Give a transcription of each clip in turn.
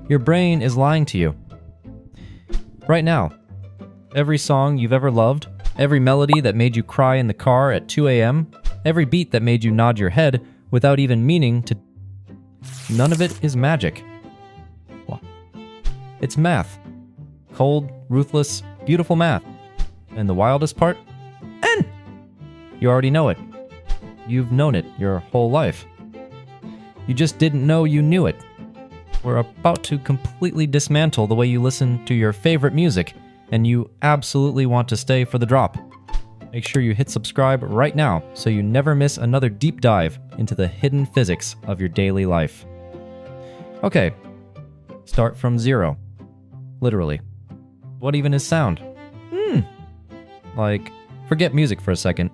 Your brain is lying to you. Right now, every song you've ever loved, every melody that made you cry in the car at 2 a.m., every beat that made you nod your head without even meaning to... None of it is magic. What? It's math. Cold, ruthless, beautiful math. And the wildest part? You already know it. You've known it your whole life. You just didn't know you knew it. We're about to completely dismantle the way you listen to your favorite music, and you absolutely want to stay for the drop. Make sure you hit subscribe right now so you never miss another deep dive into the hidden physics of your daily life. Okay, start from zero. Literally. What even is sound? Like, forget music for a second.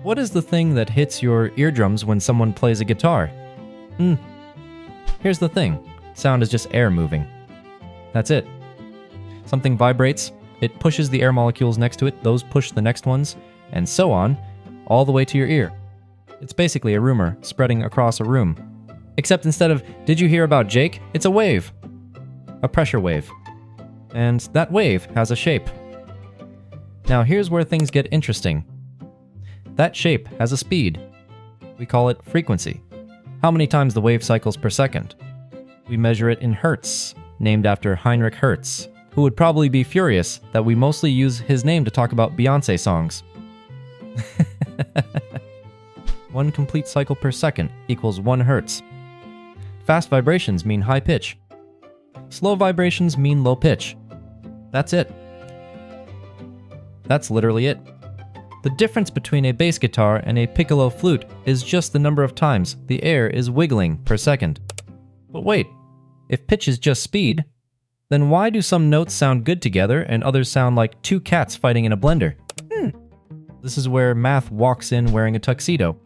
What is the thing that hits your eardrums when someone plays a guitar? Here's the thing. Sound is just air moving. That's it. Something vibrates, it pushes the air molecules next to it, those push the next ones, and so on, all the way to your ear. It's basically a rumor spreading across a room. Except instead of, did you hear about Jake? It's a wave. A pressure wave. And that wave has a shape. Now here's where things get interesting. That shape has a speed. We call it frequency. How many times the wave cycles per second? We measure it in hertz, named after Heinrich Hertz, who would probably be furious that we mostly use his name to talk about Beyoncé songs. 1 complete cycle per second equals 1 hertz. Fast vibrations mean high pitch. Slow vibrations mean low pitch. That's it. That's literally it. The difference between a bass guitar and a piccolo flute is just the number of times the air is wiggling per second. But wait, if pitch is just speed, then why do some notes sound good together and others sound like two cats fighting in a blender? This is where math walks in wearing a tuxedo.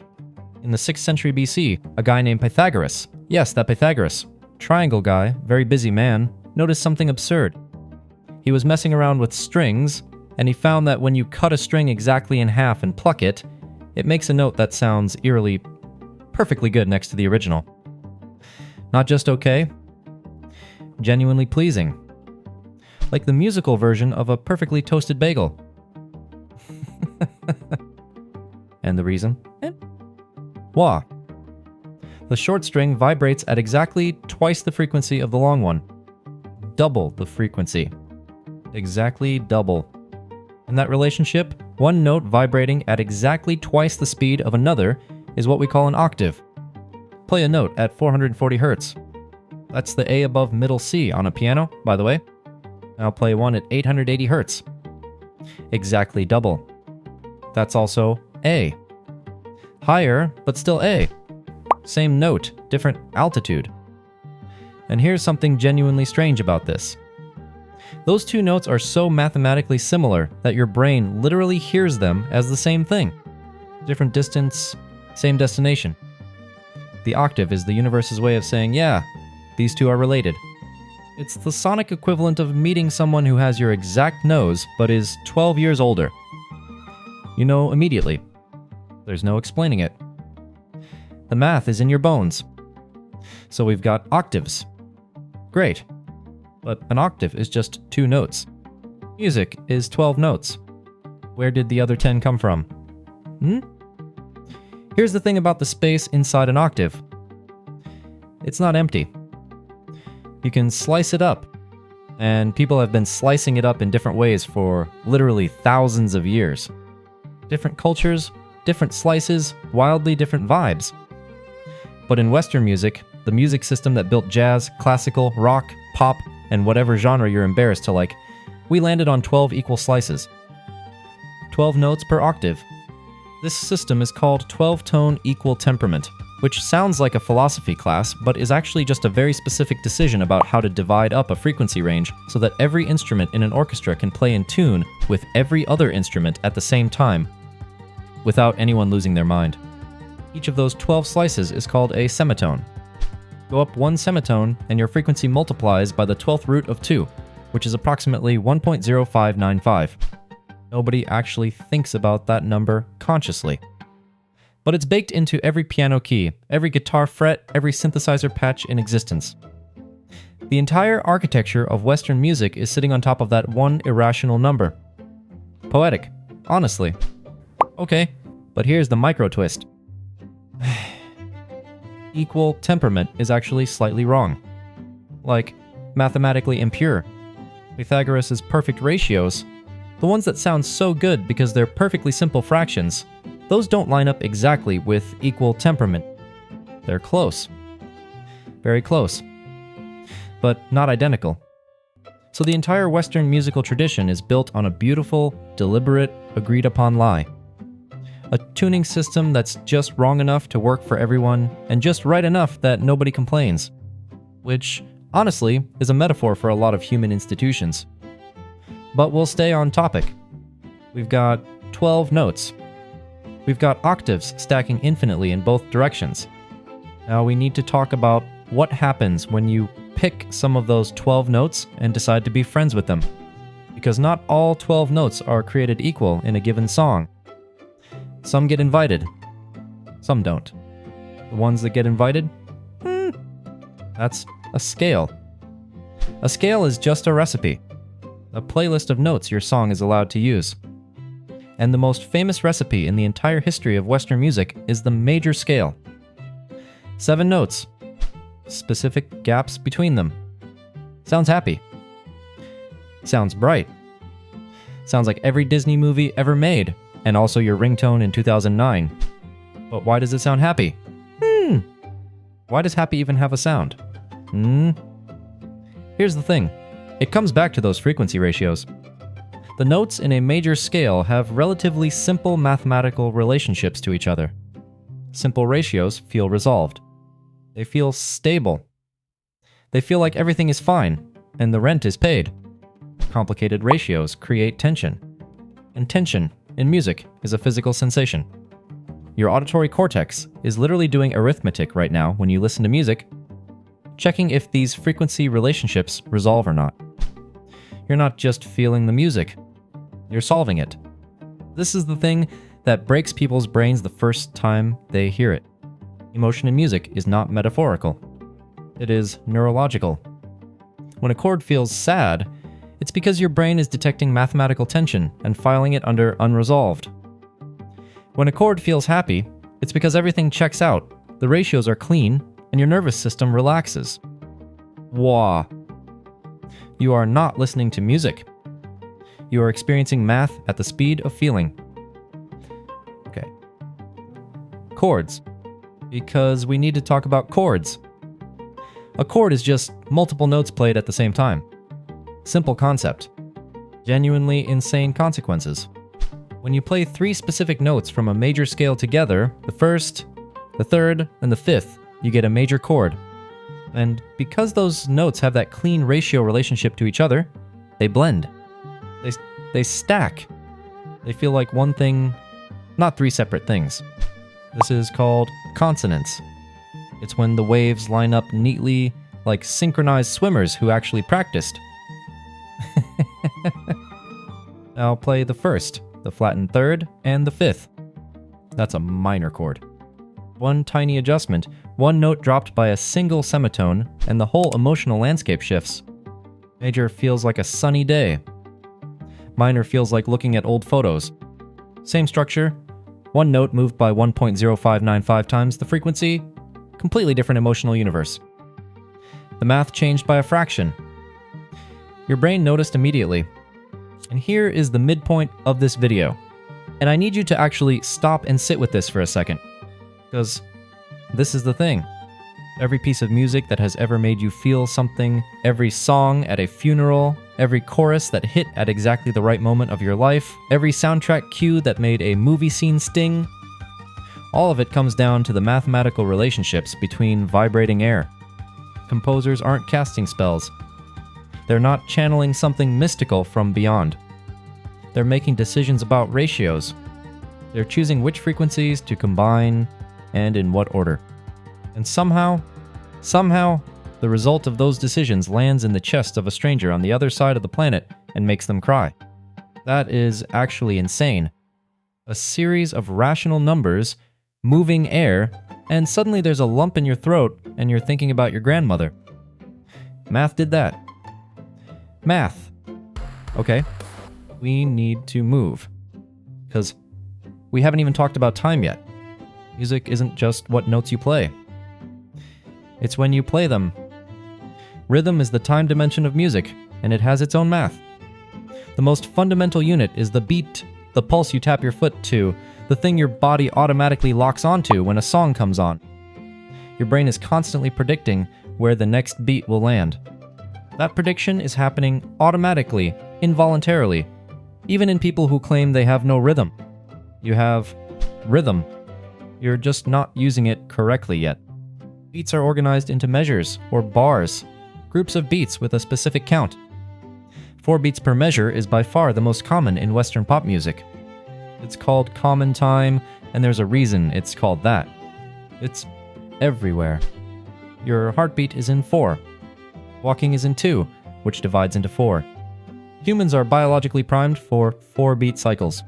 In the 6th century BC, a guy named Pythagoras, yes, that Pythagoras, triangle guy, very busy man, noticed something absurd. He was messing around with strings, and he found that when you cut a string exactly in half and pluck it, it makes a note that sounds eerily, perfectly good next to the original. Not just okay, genuinely pleasing. Like the musical version of a perfectly toasted bagel. And the reason? Wah. The short string vibrates at exactly twice the frequency of the long one. Double the frequency. Exactly double. In that relationship, one note vibrating at exactly twice the speed of another is what we call an octave. Play a note at 440 Hz. That's the A above middle C on a piano, by the way. Now play one at 880 Hz. Exactly double. That's also A. Higher, but still A. Same note, different altitude. And here's something genuinely strange about this. Those two notes are so mathematically similar that your brain literally hears them as the same thing. Different distance, same destination. The octave is the universe's way of saying, yeah, these two are related. It's the sonic equivalent of meeting someone who has your exact nose but is 12 years older. You know immediately. There's no explaining it. The math is in your bones. So we've got octaves. Great. But an octave is just 2 notes. Music is 12 notes. Where did the other 10 come from? Here's the thing about the space inside an octave. It's not empty. You can slice it up, and people have been slicing it up in different ways for literally thousands of years. Different cultures, different slices, wildly different vibes. But in Western music, the music system that built jazz, classical, rock, pop, and whatever genre you're embarrassed to like, we landed on 12 equal slices. 12 notes per octave. This system is called 12-tone equal temperament, which sounds like a philosophy class, but is actually just a very specific decision about how to divide up a frequency range so that every instrument in an orchestra can play in tune with every other instrument at the same time, without anyone losing their mind. Each of those 12 slices is called a semitone. Go up 1 semitone, and your frequency multiplies by the 12th root of 2, which is approximately 1.0595. Nobody actually thinks about that number consciously. But it's baked into every piano key, every guitar fret, every synthesizer patch in existence. The entire architecture of Western music is sitting on top of that one irrational number. Poetic, honestly. Okay, but here's the micro twist. Equal temperament is actually slightly wrong. Like, mathematically impure. Pythagoras' perfect ratios, the ones that sound so good because they're perfectly simple fractions, those don't line up exactly with equal temperament. They're close. Very close. But not identical. So the entire Western musical tradition is built on a beautiful, deliberate, agreed-upon lie. A tuning system that's just wrong enough to work for everyone, and just right enough that nobody complains. Which, honestly, is a metaphor for a lot of human institutions. But we'll stay on topic. We've got 12 notes. We've got octaves stacking infinitely in both directions. Now we need to talk about what happens when you pick some of those 12 notes and decide to be friends with them. Because not all 12 notes are created equal in a given song. Some get invited. Some don't. The ones that get invited? That's a scale. A scale is just a recipe. A playlist of notes your song is allowed to use. And the most famous recipe in the entire history of Western music is the major scale. 7 notes. Specific gaps between them. Sounds happy. Sounds bright. Sounds like every Disney movie ever made, and also your ringtone in 2009. But why does it sound happy? Why does happy even have a sound? Here's the thing. It comes back to those frequency ratios. The notes in a major scale have relatively simple mathematical relationships to each other. Simple ratios feel resolved. They feel stable. They feel like everything is fine, and the rent is paid. Complicated ratios create tension. And tension, in music, is a physical sensation. Your auditory cortex is literally doing arithmetic right now when you listen to music, checking if these frequency relationships resolve or not. You're not just feeling the music, you're solving it. This is the thing that breaks people's brains the first time they hear it. Emotion in music is not metaphorical. It is neurological. When a chord feels sad, it's because your brain is detecting mathematical tension and filing it under unresolved. When a chord feels happy, it's because everything checks out, the ratios are clean, and your nervous system relaxes. Wah. You are not listening to music. You are experiencing math at the speed of feeling. Okay. Chords. Because we need to talk about chords. A chord is just multiple notes played at the same time. Simple concept. Genuinely insane consequences. When you play 3 specific notes from a major scale together, the first, the third, and the fifth, you get a major chord. And because those notes have that clean ratio relationship to each other, they blend. They stack. They feel like one thing, not 3 separate things. This is called consonance. It's when the waves line up neatly like synchronized swimmers who actually practiced. Now play the first, the flattened third, and the fifth. That's a minor chord. One tiny adjustment, one note dropped by a single semitone, and the whole emotional landscape shifts. Major feels like a sunny day. Minor feels like looking at old photos. Same structure, one note moved by 1.0595 times the frequency, completely different emotional universe. The math changed by a fraction. Your brain noticed immediately. And here is the midpoint of this video. And I need you to actually stop and sit with this for a second. Because this is the thing. Every piece of music that has ever made you feel something, every song at a funeral, every chorus that hit at exactly the right moment of your life, every soundtrack cue that made a movie scene sting, all of it comes down to the mathematical relationships between vibrating air. Composers aren't casting spells. They're not channeling something mystical from beyond. They're making decisions about ratios. They're choosing which frequencies to combine and in what order. And somehow, the result of those decisions lands in the chest of a stranger on the other side of the planet and makes them cry. That is actually insane. A series of rational numbers, moving air, and suddenly there's a lump in your throat and you're thinking about your grandmother. Math did that. Math. Okay. We need to move. Because we haven't even talked about time yet. Music isn't just what notes you play. It's when you play them. Rhythm is the time dimension of music, and it has its own math. The most fundamental unit is the beat, the pulse you tap your foot to, the thing your body automatically locks onto when a song comes on. Your brain is constantly predicting where the next beat will land. That prediction is happening automatically, involuntarily, even in people who claim they have no rhythm. You have rhythm. You're just not using it correctly yet. Beats are organized into measures, or bars, groups of beats with a specific count. 4 beats per measure is by far the most common in Western pop music. It's called common time, and there's a reason it's called that. It's everywhere. Your heartbeat is in 4. Walking is in 2, which divides into 4. Humans are biologically primed for 4-beat cycles.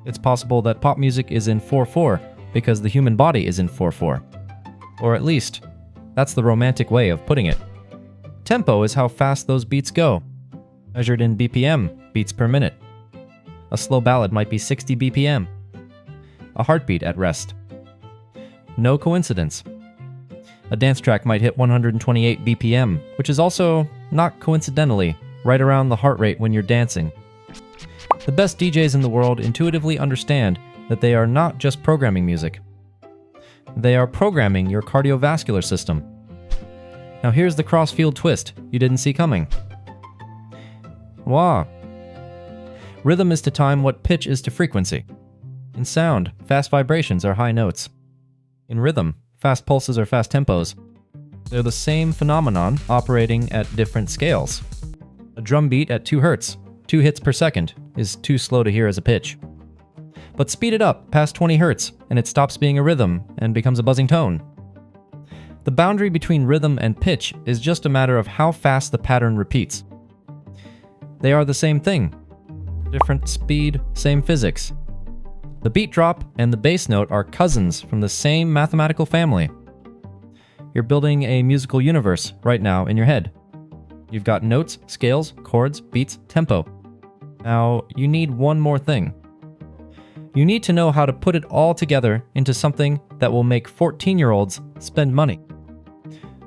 It's possible that pop music is in 4/4 because the human body is in 4/4. Or at least, that's the romantic way of putting it. Tempo is how fast those beats go, measured in BPM, beats per minute. A slow ballad might be 60 BPM. A heartbeat at rest. No coincidence. A dance track might hit 128 BPM, which is also, not coincidentally, right around the heart rate when you're dancing. The best DJs in the world intuitively understand that they are not just programming music. They are programming your cardiovascular system. Now here's the cross-field twist you didn't see coming. Wah. Rhythm is to time what pitch is to frequency. In sound, fast vibrations are high notes. In rhythm, fast pulses are fast tempos. They're the same phenomenon operating at different scales. A drum beat at 2 Hz, 2 hits per second, is too slow to hear as a pitch. But speed it up past 20 Hz, and it stops being a rhythm and becomes a buzzing tone. The boundary between rhythm and pitch is just a matter of how fast the pattern repeats. They are the same thing. Different speed, same physics. The beat drop and the bass note are cousins from the same mathematical family. You're building a musical universe right now in your head. You've got notes, scales, chords, beats, tempo. Now, you need one more thing. You need to know how to put it all together into something that will make 14-year-olds spend money.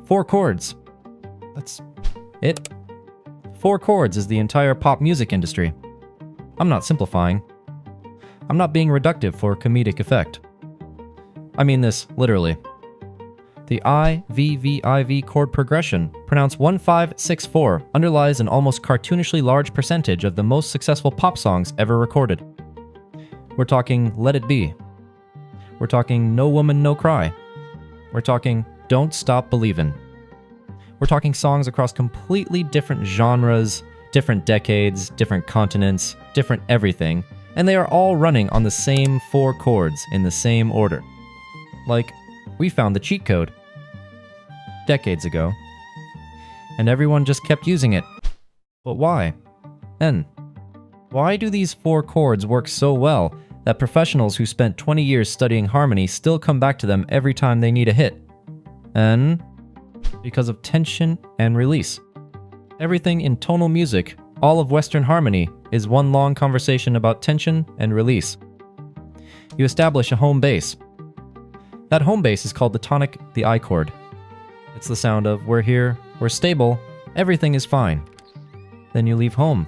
4 chords. That's it. 4 chords is the entire pop music industry. I'm not simplifying. I'm not being reductive for comedic effect. I mean this literally. The I-V-V-I-V chord progression, pronounced 1-5-6-4, underlies an almost cartoonishly large percentage of the most successful pop songs ever recorded. We're talking Let It Be. We're talking No Woman, No Cry. We're talking Don't Stop Believin'. We're talking songs across completely different genres, different decades, different continents, different everything, and they are all running on the same 4 chords in the same order. Like, we found the cheat code decades ago, and everyone just kept using it. But why? And why do these 4 chords work so well that professionals who spent 20 years studying harmony still come back to them every time they need a hit? And because of tension and release. Everything in tonal music, all of Western harmony, is one long conversation about tension and release. You establish a home base. That home base is called the tonic, the I chord. It's the sound of we're here, we're stable, everything is fine. Then you leave home.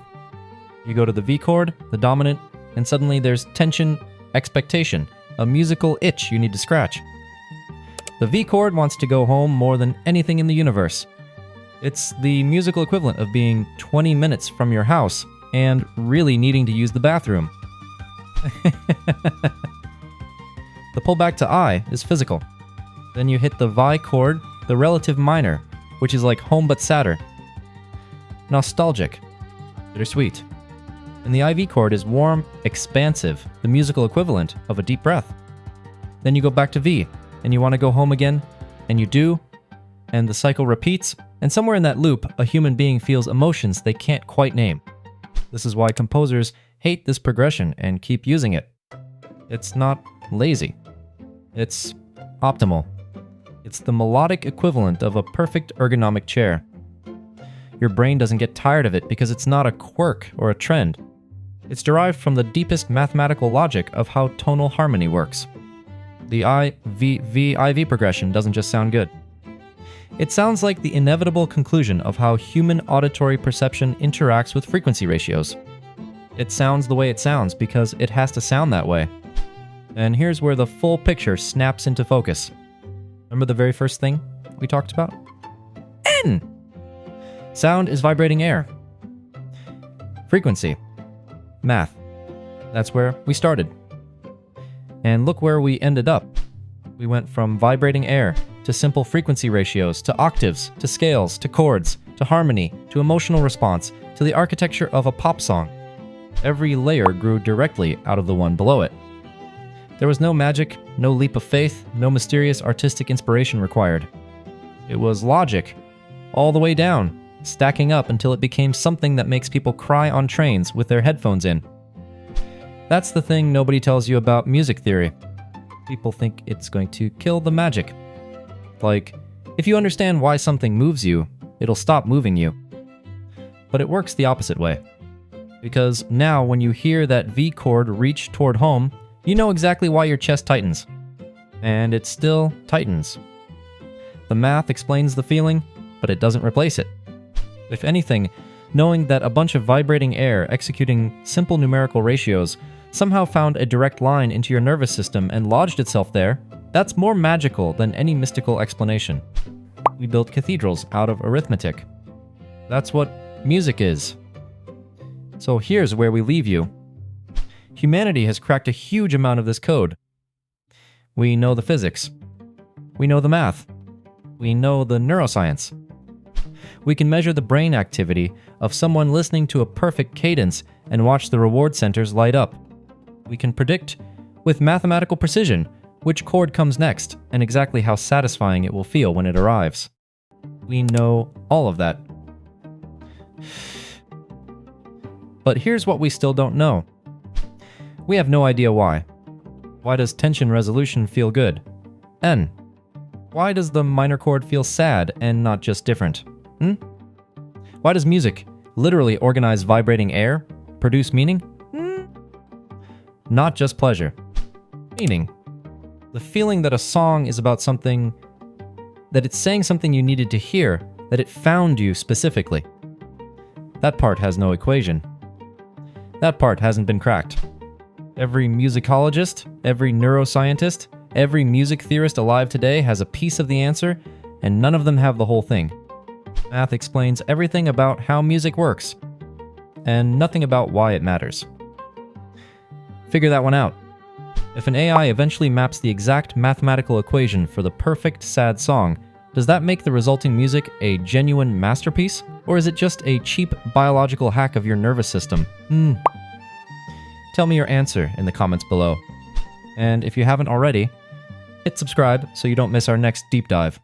You go to the V chord, the dominant, and suddenly there's tension, expectation, a musical itch you need to scratch. The V chord wants to go home more than anything in the universe. It's the musical equivalent of being 20 minutes from your house and really needing to use the bathroom. The pullback to I is physical. Then you hit the Vi chord, the relative minor, which is like home but sadder. Nostalgic. Bittersweet. And the IV chord is warm, expansive, the musical equivalent of a deep breath. Then you go back to V, and you want to go home again, and you do, and the cycle repeats, and somewhere in that loop, a human being feels emotions they can't quite name. This is why composers hate this progression and keep using it. It's not lazy. It's optimal. It's the melodic equivalent of a perfect ergonomic chair. your brain doesn't get tired of it because it's not a quirk or a trend. It's derived from the deepest mathematical logic of how tonal harmony works. The IV progression doesn't just sound good. It sounds like the inevitable conclusion of how human auditory perception interacts with frequency ratios. It sounds the way it sounds because it has to sound that way. And here's where the full picture snaps into focus. Remember the very first thing we talked about? N! Sound is vibrating air. Frequency. Math. That's where we started. And look where we ended up. We went from vibrating air to simple frequency ratios, to octaves, to scales, to chords, to harmony, to emotional response, to the architecture of a pop song. Every layer grew directly out of the one below it. There was no magic, no leap of faith, no mysterious artistic inspiration required. It was logic, all the way down, stacking up until it became something that makes people cry on trains with their headphones in. That's the thing nobody tells you about music theory. People think it's going to kill the magic. Like, if you understand why something moves you, it'll stop moving you. But it works the opposite way. Because now when you hear that V chord reach toward home, you know exactly why your chest tightens. And it still tightens. The math explains the feeling, but it doesn't replace it. If anything, knowing that a bunch of vibrating air executing simple numerical ratios somehow found a direct line into your nervous system and lodged itself there, that's more magical than any mystical explanation. We built cathedrals out of arithmetic. That's what music is. So here's where we leave you. Humanity has cracked a huge amount of this code. We know the physics. We know the math. We know the neuroscience. We can measure the brain activity of someone listening to a perfect cadence and watch the reward centers light up. We can predict, with mathematical precision, which chord comes next and exactly how satisfying it will feel when it arrives. We know all of that. But here's what we still don't know. We have no idea why. Why does tension resolution feel good? N. Why does the minor chord feel sad and not just different? Why does music literally organize vibrating air, produce meaning? Not just pleasure. Meaning. The feeling that a song is about something, that it's saying something you needed to hear, that it found you specifically. That part has no equation. That part hasn't been cracked. Every musicologist, every neuroscientist, every music theorist alive today has a piece of the answer, and none of them have the whole thing. Math explains everything about how music works, and nothing about why it matters. Figure that one out. If an AI eventually maps the exact mathematical equation for the perfect sad song, does that make the resulting music a genuine masterpiece? Or is it just a cheap biological hack of your nervous system? Tell me your answer in the comments below. And if you haven't already, hit subscribe so you don't miss our next deep dive.